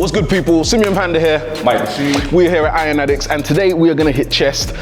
What's good, people? Simeon Panda here. We're here at Iron Addicts, and today we are going to hit chest.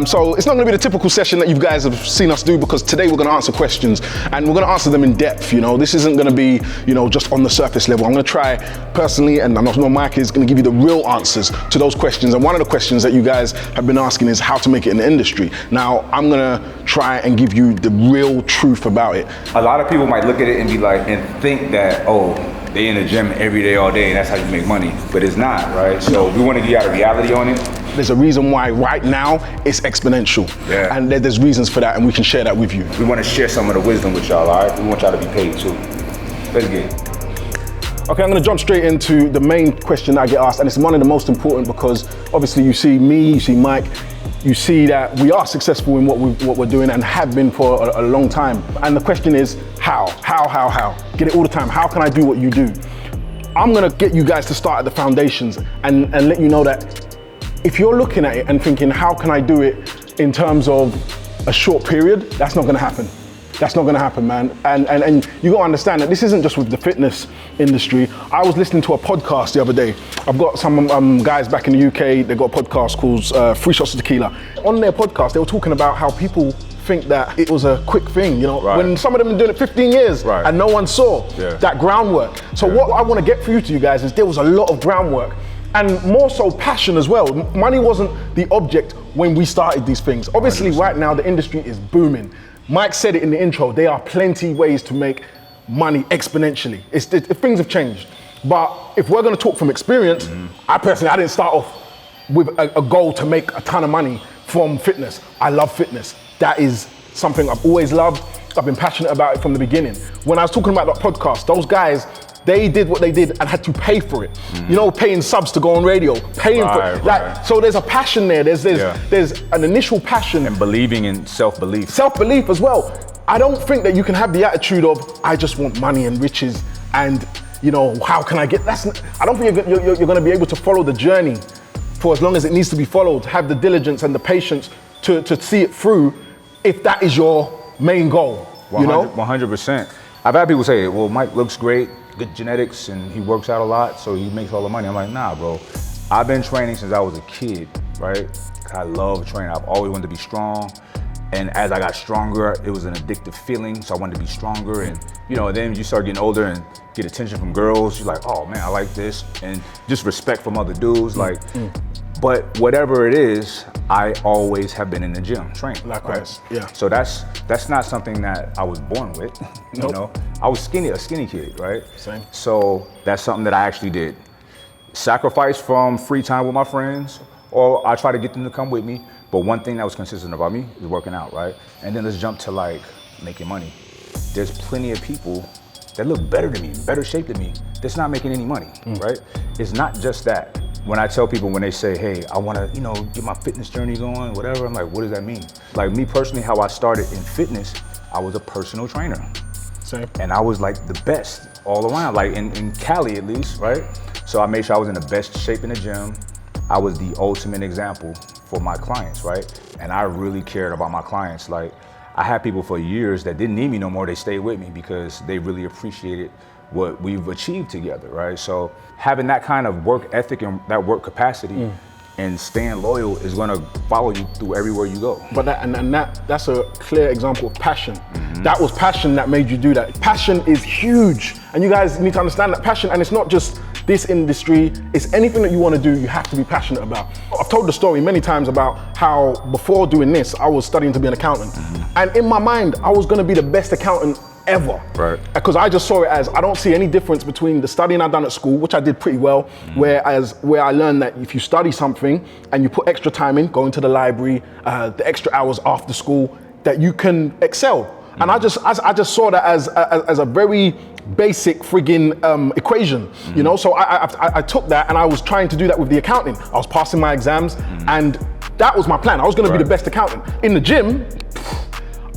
So it's not going to be the typical session that you guys have seen us do, because today we're going to answer questions, and we're going to answer them in depth. You know, this isn't going to be, you know, just on the surface level. I'm going to try personally, and I know Mike is going to give you the real answers to those questions. And one of the questions that you guys have been asking is how to make it in the industry. Now, I'm going to try and give you the real truth about it. A lot of people might look at it and be like, and think that, oh, they in the gym every day, all day, and that's how you make money. But it's not, right? So we want to give you a reality on it. There's a reason why right now it's exponential. Yeah. And there's reasons for that, and we can share that with you. We want to share some of the wisdom with y'all, all right? We want y'all to be paid too. Let's get it. Okay, I'm gonna jump straight into the main question that I get asked, and it's one of the most important, because obviously you see me, you see Mike, you see that we are successful in what we're doing and have been for a long time. And the question is, how? Get it all the time. How can I do what you do? I'm gonna get you guys to start at the foundations and let you know that if you're looking at it and thinking, how can I do it in terms of a short period, that's not gonna happen. That's not gonna happen, man. And you gotta understand that this isn't just with the fitness industry. I was listening to a podcast the other day. I've got some guys back in the UK, they've got a podcast called 3 Shots of Tequila. On their podcast, they were talking about how people think that it was a quick thing, you know, when some of them have been doing it 15 years and no one saw that groundwork. So what I wanna get through to you guys is there was a lot of groundwork, and more so passion as well. Money wasn't the object when we started these things. Obviously 100%. Right now the industry is booming. Mike said it in the intro, there are plenty ways to make money exponentially. Things have changed. But if we're gonna talk from experience, I didn't start off with a goal to make a ton of money from fitness. I love fitness. That is something I've always loved. I've been passionate about it from the beginning. When I was talking about that podcast, those guys, they did what they did and had to pay for it. You know, paying subs to go on radio, paying for it. Like, so there's a passion there. There's an initial passion. And believing in self-belief. Self-belief as well. I don't think that you can have the attitude of, I just want money and riches and, you know, how can I get, I don't think you're gonna be able to follow the journey for as long as it needs to be followed, have the diligence and the patience to see it through, if that is your main goal, you know? 100%. I've had people say, well, Mike looks great, good genetics, and he works out a lot, so he makes all the money. I'm like, nah, bro. I've been training since I was a kid, right? I love training. I've always wanted to be strong. And as I got stronger, it was an addictive feeling, so I wanted to be stronger. And, you know, then you start getting older and get attention from girls. You're like, oh man, I like this. And just respect from other dudes, like, but whatever it is, I always have been in the gym training. Likewise, right? Yeah. So that's not something that I was born with, you know? I was a skinny kid, right? Same. So that's something that I actually did. Sacrifice from free time with my friends, or I try to get them to come with me. But one thing that was consistent about me is working out, right? And then let's jump to like making money. There's plenty of people that look better than me, better shape than me, that's not making any money, right? It's not just that. When I tell people, when they say, hey, I wanna, you know, get my fitness journey going, whatever, I'm like, what does that mean? Like me personally, how I started in fitness, I was a personal trainer. Same. And I was like the best all around, like in Cali at least, right? So I made sure I was in the best shape in the gym. I was the ultimate example for my clients, right? And I really cared about my clients. Like, I had people for years that didn't need me no more, they stayed with me because they really appreciated what we've achieved together, right? So having that kind of work ethic and that work capacity and staying loyal is gonna follow you through everywhere you go. But that's a clear example of passion. That was passion that made you do that. Passion is huge, and you guys need to understand that passion, and it's not just this industry, it's anything that you want to do, you have to be passionate about. I've told the story many times about how before doing this, I was studying to be an accountant. And in my mind, I was gonna be the best accountant ever. Right. Because I just saw it as, I don't see any difference between the studying I've done at school, which I did pretty well, where I learned that if you study something and you put extra time in, going to the library, the extra hours after school, that you can excel. And I just saw that as a very basic friggin' equation, you know? So I took that and I was trying to do that with the accounting. I was passing my exams and that was my plan. I was gonna be the best accountant. In the gym,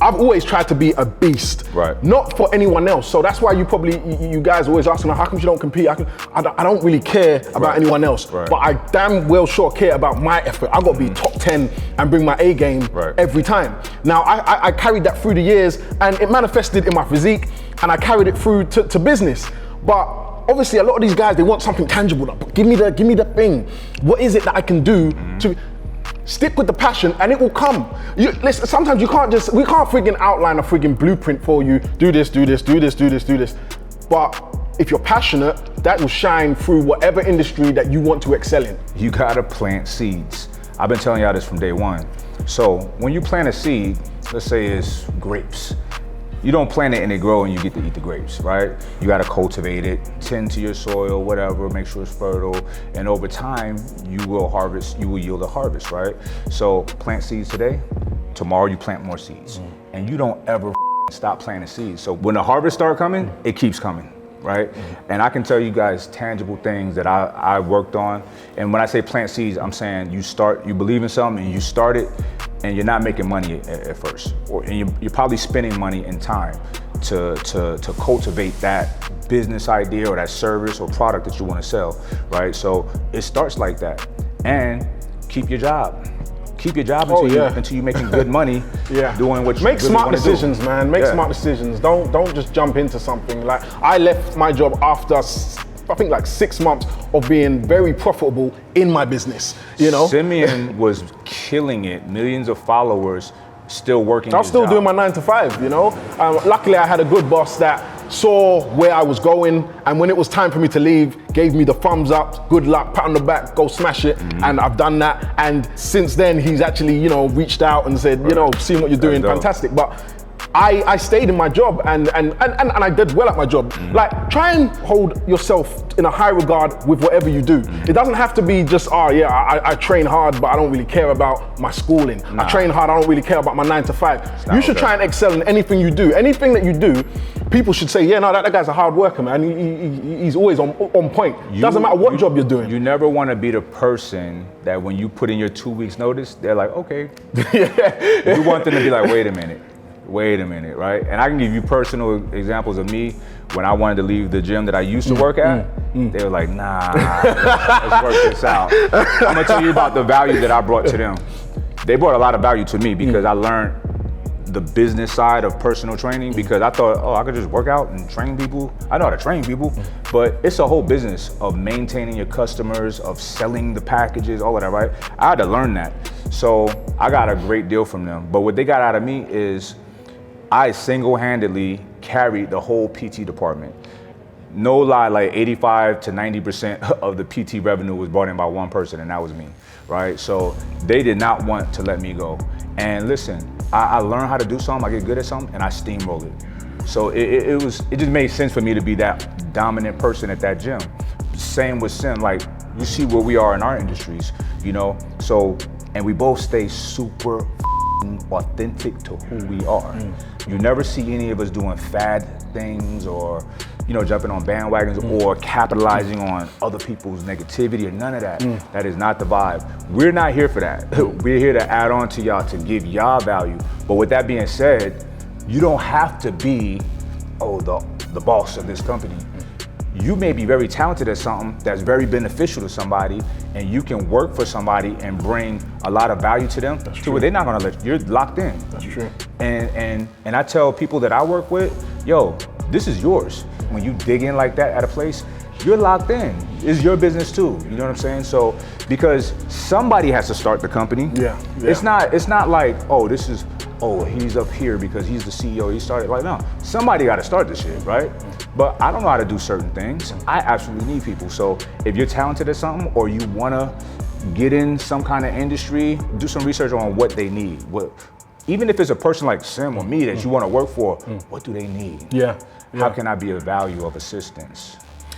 I've always tried to be a beast, not for anyone else. So that's why you guys always ask me, how come you don't compete? I don't really care about anyone else, but I damn well sure care about my effort. I got to be top 10 and bring my A game every time. Now, I carried that through the years and it manifested in my physique and I carried it through to business. But obviously a lot of these guys, they want something tangible. Like, give me the thing. What is it that I can do to stick with the passion, and it will come. Listen, sometimes we can't friggin' outline a friggin' blueprint for you. Do this. But if you're passionate, that will shine through whatever industry that you want to excel in. You gotta plant seeds. I've been telling y'all this from day one. So when you plant a seed, let's say it's grapes. You don't plant it and it grow and you get to eat the grapes, right? You gotta cultivate it, tend to your soil, whatever, make sure it's fertile, and over time, you will yield a harvest, right? So plant seeds today, tomorrow you plant more seeds. And you don't ever stop planting seeds. So when the harvest start coming, it keeps coming, right? And I can tell you guys tangible things that I worked on. And when I say plant seeds, I'm saying you believe in something and you start it, and you're not making money at first, and you're probably spending money and time to cultivate that business idea or that service or product that you want to sell, right? So it starts like that, and keep your job. Keep your job until you're making good money doing what you Make really smart want to decisions, do. man. Make smart decisions. Don't just jump into something. Like, I left my job after I think like 6 months of being very profitable in my business, you know? Simeon was killing it, millions of followers, still working. I was still doing my 9 to 5, you know? Luckily, I had a good boss that saw where I was going, and when it was time for me to leave, gave me the thumbs up, good luck, pat on the back, go smash it, and I've done that. And since then, he's actually, you know, reached out and said, you know, seeing what you're doing, fantastic. But I stayed in my job and I did well at my job. Like, try and hold yourself in a high regard with whatever you do. It doesn't have to be just, I train hard, but I don't really care about my schooling. I train hard, I don't really care about my 9 to 5. You should try and excel in anything you do. Anything that you do, people should say, that guy's a hard worker, man. He's always on point. Doesn't matter what job you're doing. You never want to be the person that when you put in your 2 weeks notice, they're like, okay. You want them to be like, wait a minute, right? And I can give you personal examples of me when I wanted to leave the gym that I used to work at. They were like, nah, let's work this out. I'm gonna tell you about the value that I brought to them. They brought a lot of value to me because I learned the business side of personal training, because I thought, I could just work out and train people. I know how to train people, but it's a whole business of maintaining your customers, of selling the packages, all of that, right? I had to learn that. So I got a great deal from them. But what they got out of me is I single-handedly carried the whole PT department. No lie, like 85 to 90% of the PT revenue was brought in by one person, and that was me, right? So they did not want to let me go. And listen, I learned how to do something, I get good at something, and I steamroll it. So it just made sense for me to be that dominant person at that gym. Same with Sim, like, you see where we are in our industries, you know? So, and we both stay super authentic to who we are. You never see any of us doing fad things or, you know, jumping on bandwagons or capitalizing on other people's negativity or none of that. That is not the vibe. We're not here for that. We're here to add on to y'all, to give y'all value. But with that being said, you don't have to be, the boss of this company. You may be very talented at something that's very beneficial to somebody, and you can work for somebody and bring a lot of value to them to where they're not gonna let you, you're locked in. That's true. And I tell people that I work with, this is yours. When you dig in like that at a place, you're locked in. It's your business too. You know what I'm saying? So, because somebody has to start the company. Yeah. It's not like, he's up here because he's the CEO, he started. Like, no, somebody got to start this shit, right? But I don't know how to do certain things. I absolutely need people. So if you're talented at something or you want to get in some kind of industry, do some research on what they need. Even if it's a person like Sim or me that you want to work for, what do they need? Yeah. How can I be a value of assistance?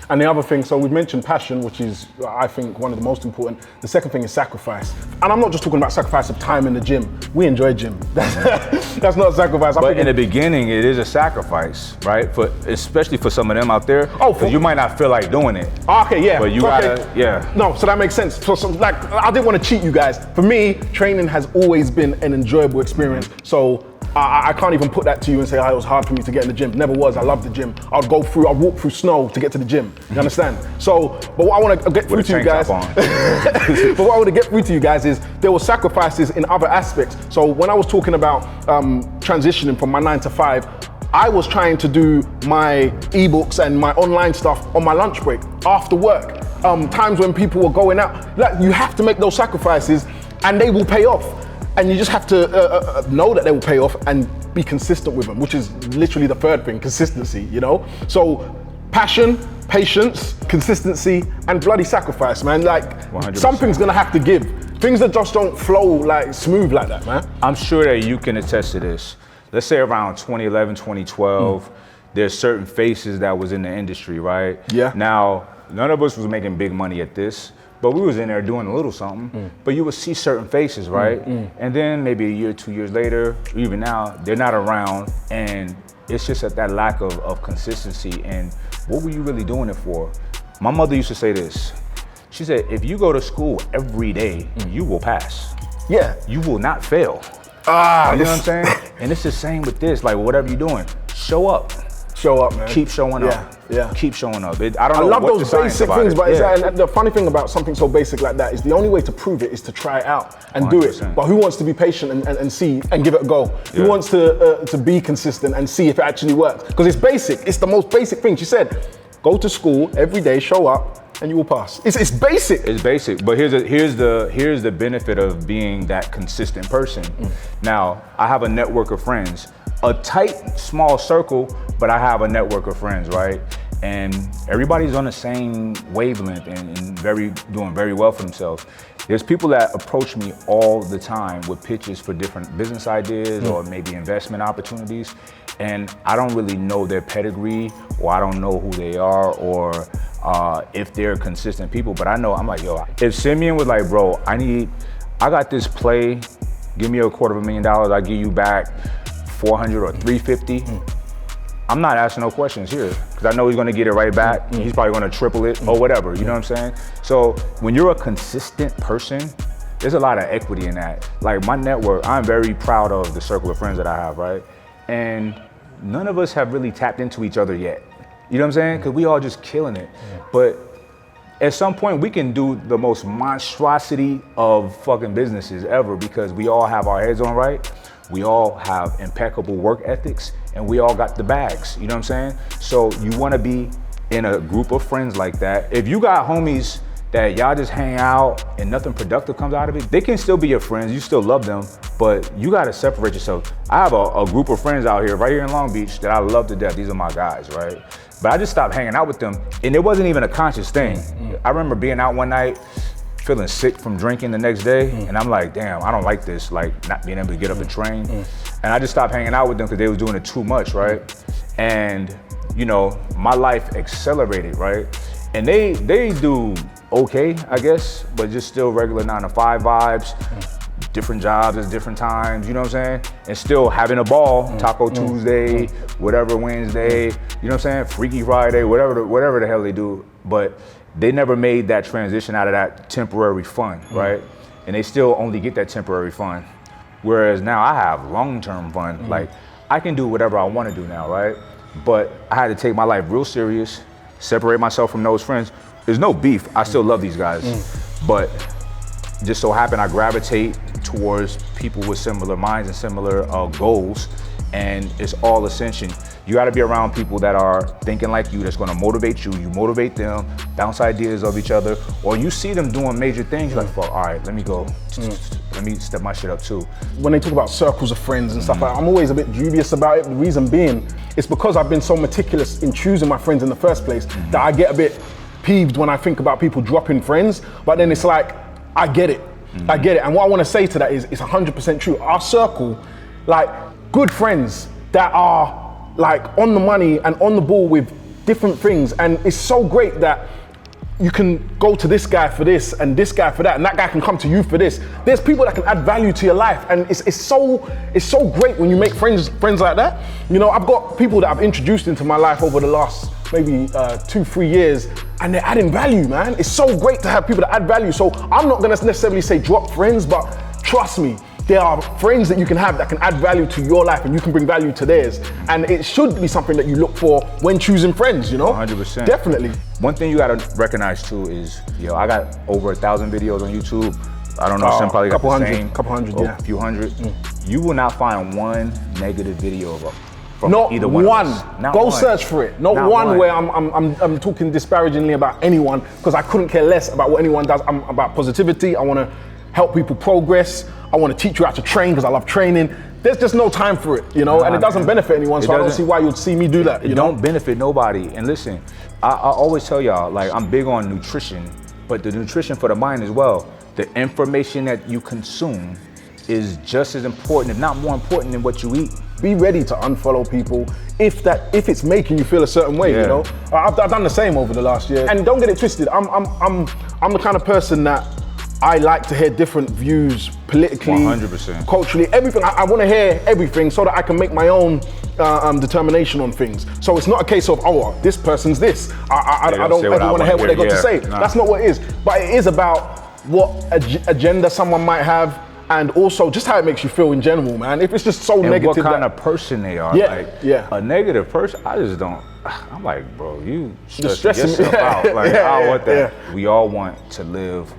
And the other thing, so we've mentioned passion, which is, I think, one of the most important. The second thing is sacrifice. And I'm not just talking about sacrifice of time in the gym. We enjoy gym. That's not a sacrifice. But in the beginning, it is a sacrifice, right? Especially for some of them out there. You might not feel like doing it. Okay, yeah. But you gotta, No, so that makes sense. So like, I didn't want to cheat you guys. For me, training has always been an enjoyable experience. So I can't even put that to you and say, it was hard for me to get in the gym. Never was. I love the gym. I'd walk through snow to get to the gym. You understand? So, but what I want to get through to you guys, is there were sacrifices in other aspects. So when I was talking about transitioning from my 9 to 5, I was trying to do my ebooks and my online stuff on my lunch break, after work, times when people were going out. Like, you have to make those sacrifices and they will pay off. And you just have to know that they will pay off and be consistent with them, which is literally the third thing, consistency, you know? So passion, patience, consistency, and bloody sacrifice, man. Like, 100%. Something's gonna have to give. Things that just don't flow like smooth like that, man. I'm sure that you can attest to this. Let's say around 2011, 2012, there's certain faces that was in the industry, right? Yeah. Now, none of us was making big money at this, but we was in there doing a little something. But you would see certain faces, right? And then maybe a year, 2 years later, or even now, they're not around, and it's just that lack of consistency. And what were you really doing it for? My mother used to say this. She said, if you go to school every day, you will pass. Yeah. You will not fail. You know what I'm saying? And it's the same with this, like whatever you're doing, show up. Show up, man. Keep showing up. Yeah. Keep showing up. I don't know love what those the science basic about things, it. but it's like, the funny thing about something so basic like that is the only way to prove it is to try it out and do it. 100%. But who wants to be patient and see and give it a go? Who wants to be consistent and see if it actually works? Because it's basic. It's the most basic thing. She said, go to school every day, show up, and you will pass. It's basic. It's basic, but here's the benefit of being that consistent person. Now, I have a network of friends, a tight, small circle, but I have a network of friends, right? And everybody's on the same wavelength and doing very well for themselves. There's people that approach me all the time with pitches for different business ideas or maybe investment opportunities, and I don't really know their pedigree, or I don't know who they are, or if they're consistent people, but I know, I'm like, yo, if Simeon was like, bro, I got this play, give me $250,000, I give you back 400 or 350. I'm not asking no questions here, because I know he's gonna get it right back. He's probably gonna triple it or whatever, you know what I'm saying? So when you're a consistent person, there's a lot of equity in that. Like my network, I'm very proud of the circle of friends that I have, right? And none of us have really tapped into each other yet. You know what I'm saying? Because we all just killing it. But at some point we can do the most monstrosity of fucking businesses ever, because we all have our heads on right. We all have impeccable work ethics, and we all got the bags, you know what I'm saying? So you wanna be in a group of friends like that. If you got homies that y'all just hang out and nothing productive comes out of it, they can still be your friends, you still love them, but you gotta separate yourself. I have a group of friends out here, right here in Long Beach, that I love to death. These are my guys, right? But I just stopped hanging out with them, and it wasn't even a conscious thing. I remember being out one night, feeling sick from drinking the next day, and I'm like, damn, I don't like this, like not being able to get up and train. And I just stopped hanging out with them because they was doing it too much, right? And you know, my life accelerated, right? And they do okay, I guess, but just still regular 9-to-5 vibes, different jobs at different times, you know what I'm saying? And still having a ball, Taco Tuesday, whatever Wednesday, you know what I'm saying? Freaky Friday, whatever the hell they do. But they never made that transition out of that temporary fun, right? And they still only get that temporary fun. Whereas now I have long-term fun. Like, I can do whatever I want to do now, right? But I had to take my life real serious, separate myself from those friends. There's no beef, I still love these guys. But just so happened I gravitate towards people with similar minds and similar goals, and it's all ascension. You gotta be around people that are thinking like you, that's gonna motivate you, you motivate them, bounce ideas of each other, or you see them doing major things, you're like, fuck, all right, let me go, let me step my shit up too. When they talk about circles of friends and stuff like that, I'm always a bit dubious about it. The reason being, it's because I've been so meticulous in choosing my friends in the first place that I get a bit peeved when I think about people dropping friends, but then it's like, I get it. I get it. And what I want to say to that is, it's 100% true. Our circle, like good friends that are like on the money and on the ball with different things. And it's so great that you can go to this guy for this and this guy for that, and that guy can come to you for this. There's people that can add value to your life, and it's so great when you make friends like that. You know, I've got people that I've introduced into my life over the last maybe 2-3 years, and they're adding value, man. It's so great to have people that add value. So I'm not gonna necessarily say drop friends, but trust me, there are friends that you can have that can add value to your life, and you can bring value to theirs. And it should be something that you look for when choosing friends, you know? 100%. Definitely. One thing you gotta recognize too is, yo, I got over 1,000 videos on YouTube. I don't know, some probably got the same. Couple hundred, a yeah. few hundred. You will not find one negative video of from Not either one. Not Go search for it. Not one where I'm talking disparagingly about anyone, because I couldn't care less about what anyone does. I'm about positivity. I want to help people progress. I want to teach you how to train because I love training. There's just no time for it, you know, and it doesn't benefit anyone, so I don't see why you'd see me do that. It don't benefit nobody. And listen, I always tell y'all, like, I'm big on nutrition, but the nutrition for the mind as well. The information that you consume is just as important, if not more important, than what you eat. Be ready to unfollow people if it's making you feel a certain way, you know. I've done the same over the last year, and don't get it twisted. I'm the kind of person that I like to hear different views politically, 100%. Culturally, everything. I want to hear everything so that I can make my own determination on things. So it's not a case of, oh, this person's this. I don't ever want to hear what they got to say. Nah. That's not what it is. But it is about what agenda someone might have, and also just how it makes you feel in general, man. If it's just so negative. What kind of person they are. A negative person, I just don't. I'm like, bro, you stressing yourself out. Like, I want that. We all want to live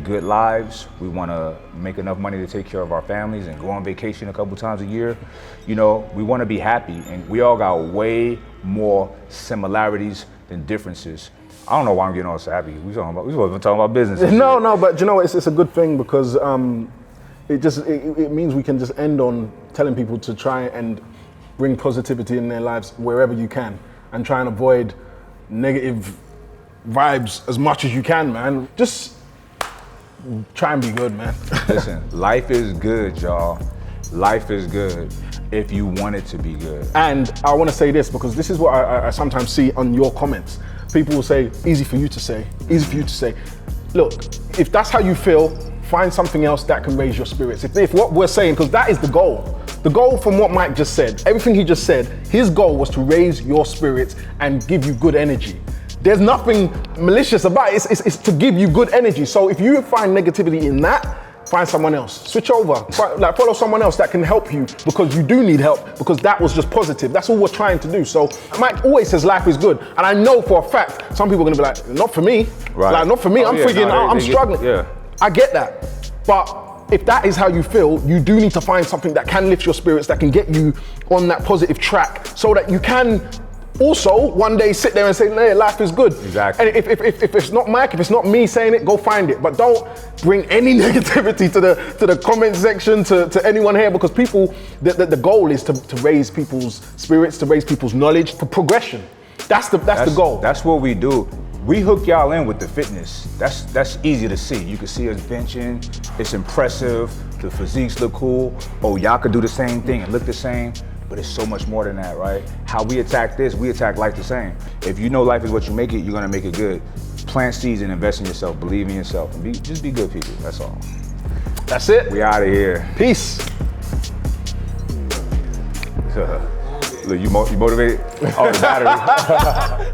good lives. We want to make enough money to take care of our families and go on vacation a couple times a year. You know, we want to be happy, and we all got way more similarities than differences. I don't know why I'm getting all sappy. We supposed to be talking about business. No, but you know, it's a good thing because it means we can just end on telling people to try and bring positivity in their lives wherever you can, and try and avoid negative vibes as much as you can, man. Just try and be good, man. Listen, life is good, y'all. Life is good if you want it to be good. And I want to say this because this is what I sometimes see on your comments. People will say, easy for you to say, easy for you to say. Look, if that's how you feel, find something else that can raise your spirits. If what we're saying, because that is the goal. The goal from what Mike just said, everything he just said, his goal was to raise your spirits and give you good energy. There's nothing malicious about it. It's to give you good energy. So if you find negativity in that, find someone else. Switch over. Follow someone else that can help you because you do need help, because that was just positive. That's all we're trying to do. So Mike always says life is good. And I know for a fact, some people are gonna be like, not for me. Right. Like, not for me. I'm struggling. I get that. But if that is how you feel, you do need to find something that can lift your spirits, that can get you on that positive track so that you can also one day sit there and say, hey, life is good. Exactly. And if it's not Mike, if it's not me saying it, go find it. But don't bring any negativity to the comment section, to anyone here, because people, the goal is to raise people's spirits, to raise people's knowledge, for progression. That's the goal. That's what we do. We hook y'all in with the fitness. That's easy to see. You can see us benching. It's impressive. The physiques look cool. Oh, y'all could do the same thing and look the same. But it's so much more than that, right? How we attack this, we attack life the same. If you know life is what you make it, you're gonna make it good. Plant seeds and invest in yourself, believe in yourself, and just be good people, that's all. That's it. We out of here. Peace. Look, you motivated? Oh, the battery.